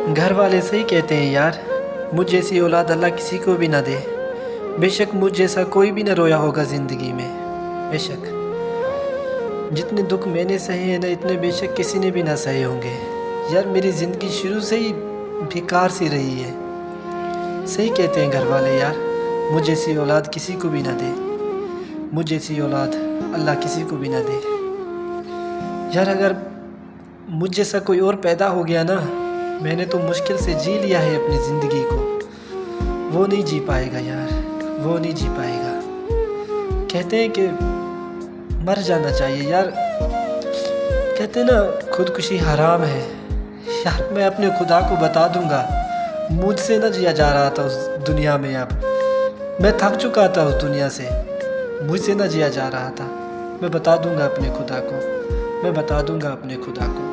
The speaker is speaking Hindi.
घर वाले सही कहते हैं यार, मुझ जैसी औलाद अल्लाह किसी को भी ना दे। बेशक मुझ जैसा कोई भी ना रोया होगा ज़िंदगी में। बेशक जितने दुख मैंने सहे हैं ना, इतने बेशक किसी ने भी ना सहे होंगे। यार मेरी ज़िंदगी शुरू से ही बेकार सी रही है। सही कहते हैं घर वाले यार, मुझ जैसी औलाद किसी को भी ना दे। मुझ जैसी औलाद अल्लाह किसी को भी ना दे। यार अगर मुझ जैसा कोई और पैदा हो गया ना, मैंने तो मुश्किल से जी लिया है अपनी ज़िंदगी को, वो नहीं जी पाएगा यार, वो नहीं जी पाएगा। कहते हैं कि मर जाना चाहिए यार, कहते हैं ना खुदकुशी हराम है। यार मैं अपने खुदा को बता दूंगा, मुझसे न जिया जा रहा था उस दुनिया में। अब मैं थक चुका था उस दुनिया से, मुझसे न जिया जा रहा था। मैं बता दूंगा अपने खुदा को, मैं बता दूंगा अपने खुदा को।